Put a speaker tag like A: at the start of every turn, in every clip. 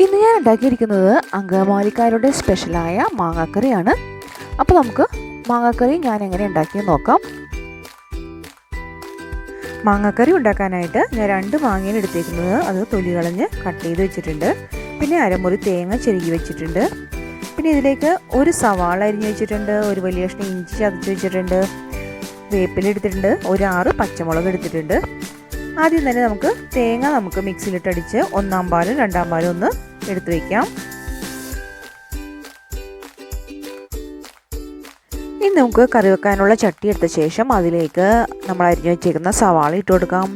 A: ഇന്ന് ഞാൻ ഉണ്ടാക്കിയിരിക്കുന്നത് അങ്കമാലിക്കാരുടെ സ്പെഷ്യലായ മാങ്ങാക്കറിയാണ്. അപ്പോൾ നമുക്ക് മാങ്ങാക്കറി ഞാൻ എങ്ങനെ ഉണ്ടാക്കിയെന്ന് നോക്കാം. മാങ്ങാക്കറി ഉണ്ടാക്കാനായിട്ട് ഞാൻ 2 മാങ്ങയാണ് എടുത്തേക്കുന്നത്. അത് തൊലി കളഞ്ഞ് കട്ട് ചെയ്ത് വെച്ചിട്ടുണ്ട്. പിന്നെ അരമുറി തേങ്ങ ചെരുകി വെച്ചിട്ടുണ്ട്. പിന്നെ ഇതിലേക്ക് ഒരു സവാള അരിഞ്ഞ് വെച്ചിട്ടുണ്ട്, ഒരു വലിയ കഷ്ണം ഇഞ്ചി ചതച്ച് വെച്ചിട്ടുണ്ട്, വേപ്പില എടുത്തിട്ടുണ്ട്, ഒരു 6 പച്ചമുളക് എടുത്തിട്ടുണ്ട്. ആദ്യം തന്നെ തേങ്ങ മിക്സിയിലിട്ടടിച്ച് 1-ാം പാലും 2-ാം പാലും ഒന്ന് എടുത്ത് വയ്ക്കാം. ഇനി നമുക്ക് കറി വെക്കാനുള്ള ചട്ടി എടുത്ത ശേഷം അതിലേക്ക് നമ്മൾ അരിഞ്ഞു വെച്ചേക്കുന്ന സവാള ഇട്ട് കൊടുക്കാം,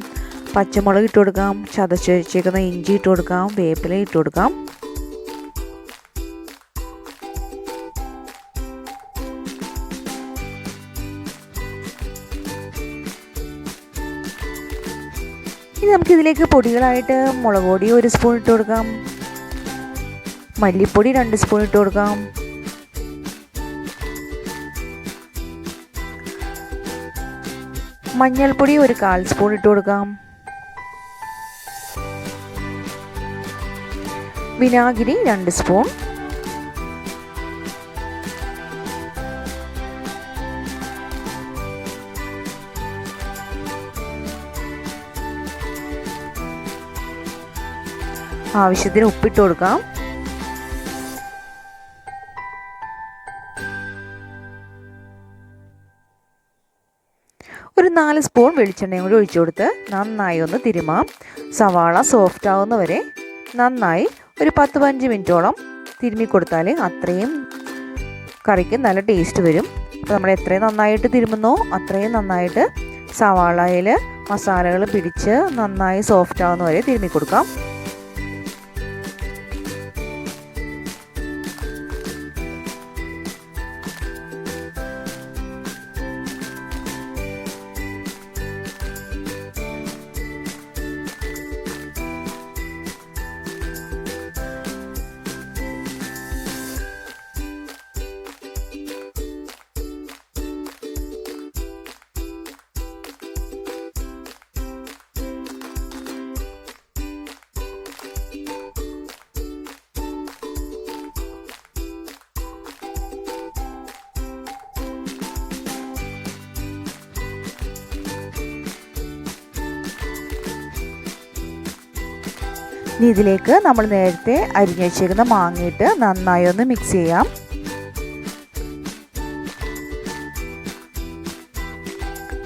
A: പച്ചമുളക് ഇട്ട് കൊടുക്കാം, ചതച്ച് വെച്ചേക്കുന്ന ഇഞ്ചി ഇട്ട് കൊടുക്കാം, വേപ്പില ഇട്ട് കൊടുക്കാം. ഇനി നമുക്കിതിലേക്ക് പൊടികളായിട്ട് മുളക് പൊടി 1 സ്പൂൺ ഇട്ട് കൊടുക്കാം, മല്ലിപ്പൊടി 2 സ്പൂൺ ഇട്ട് കൊടുക്കാം, മഞ്ഞൾപ്പൊടി 1/4 സ്പൂൺ ഇട്ട് കൊടുക്കാം, വിനാഗിരി 2 സ്പൂൺ, ആവശ്യത്തിന് ഉപ്പിട്ട് കൊടുക്കാം. ഒരു 4 സ്പൂൺ വെളിച്ചെണ്ണയും കൂടി ഒഴിച്ചു കൊടുത്ത് നന്നായി ഒന്ന് തിരുമാം. സവാള സോഫ്റ്റ് ആവുന്നവരെ നന്നായി ഒരു 10-15 മിനിറ്റോളം തിരുമ്മി കൊടുത്താൽ അത്രയും കറിക്ക് നല്ല ടേസ്റ്റ് വരും. അപ്പോൾ നമ്മൾ എത്രയും നന്നായിട്ട് തിരുമുന്നോ അത്രയും നന്നായിട്ട് സവാളയിൽ മസാലകൾ പിടിച്ച് നന്നായി സോഫ്റ്റ് ആവുന്നവരെ തിരുമ്മി കൊടുക്കാം. ഇനി ഇതിലേക്ക് നമ്മൾ നേരത്തെ അരിഞ്ഞു വെച്ചേക്കുന്ന മാങ്ങയിട്ട് നന്നായി ഒന്ന് മിക്സ് ചെയ്യാം.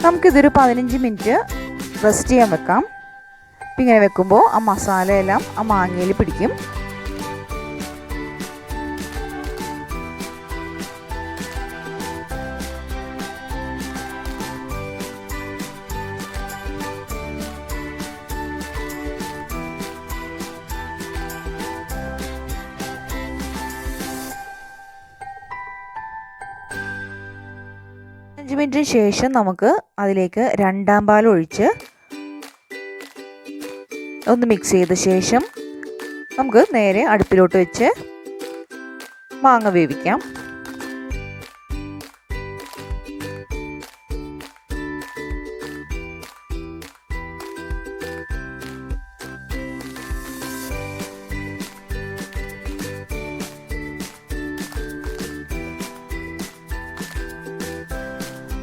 A: നമുക്കിതൊരു 15 മിനിറ്റ് റെസ്റ്റ് ചെയ്യാൻ വെക്കാം. അപ്പം ഇങ്ങനെ വെക്കുമ്പോൾ ആ മസാലയെല്ലാം ആ മാങ്ങയിൽ പിടിക്കും. മിനിറ്റിന് ശേഷം നമുക്ക് അതിലേക്ക് 2-ാം പാൽ ഒഴിച്ച് ഒന്ന് മിക്സ് ചെയ്ത ശേഷം നമുക്ക് നേരെ അടുപ്പിലോട്ട് വെച്ച് മാങ്ങ വേവിക്കാം.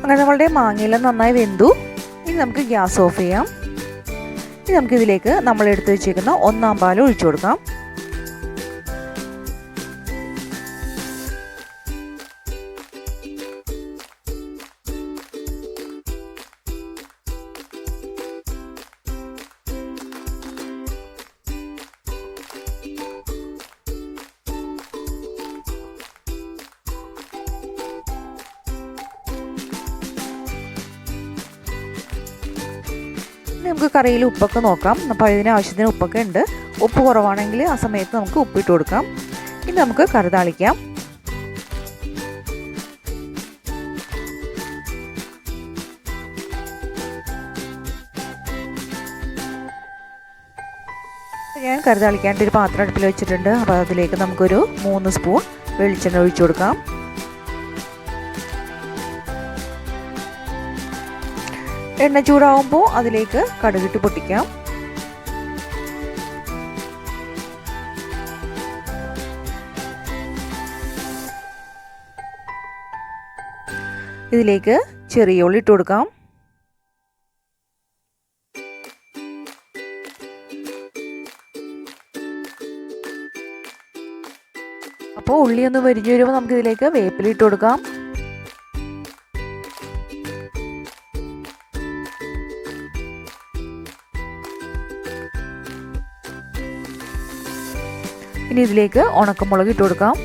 A: അങ്ങനെ നമ്മളുടെ മാങ്ങയെല്ലാം നന്നായി വെന്തു. ഇനി നമുക്ക് ഗ്യാസ് ഓഫ് ചെയ്യാം. ഇനി നമുക്കിതിലേക്ക് നമ്മൾ എടുത്ത് വെച്ചേക്കുന്ന 1-ാം പാൽ ഒഴിച്ചു കൊടുക്കാം. നമുക്ക് കറിയിൽ ഉപ്പൊക്കെ നോക്കാം. അപ്പോൾ ഇതിന് ആവശ്യത്തിന് ഉപ്പൊക്കെ ഉണ്ട്. ഉപ്പ് കുറവാണെങ്കിൽ ആ സമയത്ത് നമുക്ക് ഉപ്പിട്ട് കൊടുക്കാം. ഇനി നമുക്ക് കറി താളിക്കാം. ഞാൻ കറി താളിക്കാണ്ട് ഒരു പാത്രം അടുപ്പിൽ വെച്ചിട്ടുണ്ട്. അപ്പോൾ അതിലേക്ക് നമുക്കൊരു 3 സ്പൂൺ വെളിച്ചെണ്ണ ഒഴിച്ചു കൊടുക്കാം. എണ്ണ ചൂടാവുമ്പോൾ അതിലേക്ക് കടുകിട്ട് പൊട്ടിക്കാം. ഇതിലേക്ക് ചെറിയ ഉള്ളി ഇട്ട് കൊടുക്കാം. അപ്പോൾ ഉള്ളി ഒന്ന് വരിഞ്ഞു വരുമ്പോൾ നമുക്ക് ഇതിലേക്ക് വേപ്പില ഇട്ട് കൊടുക്കാം. ഇനി ഇതിലേക്ക് ഉണക്കമുളക് ഇട്ട് കൊടുക്കാം.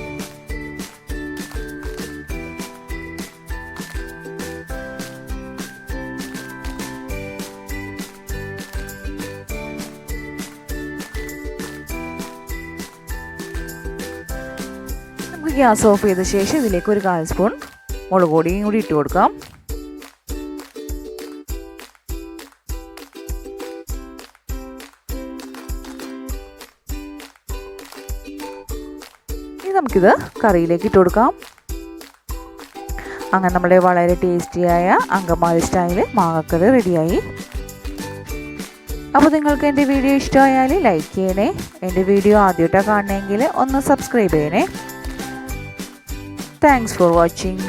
A: നമുക്ക് ഗ്യാസ് ഓഫ് ചെയ്ത ശേഷം ഇതിലേക്ക് ഒരു 1/4 സ്പൂൺ മുളക് പൊടിയും കൂടി ഇട്ട് കൊടുക്കാം. ഇനി നമുക്കിത് കറിയിലേക്ക് ഇട്ട് കൊടുക്കാം. അങ്ങനെ നമ്മുടെ വളരെ ടേസ്റ്റിയായ അങ്കമാലി സ്റ്റൈല് മാങ്ങക്കറി റെഡിയായി. അപ്പോൾ നിങ്ങൾക്ക് എൻ്റെ വീഡിയോ ഇഷ്ടമായാൽ ലൈക്ക് ചെയ്യണേ. എൻ്റെ വീഡിയോ ആദ്യമായിട്ടാണ് കാണണമെങ്കിൽ ഒന്ന് സബ്സ്ക്രൈബ് ചെയ്യണേ. Thanks for watching.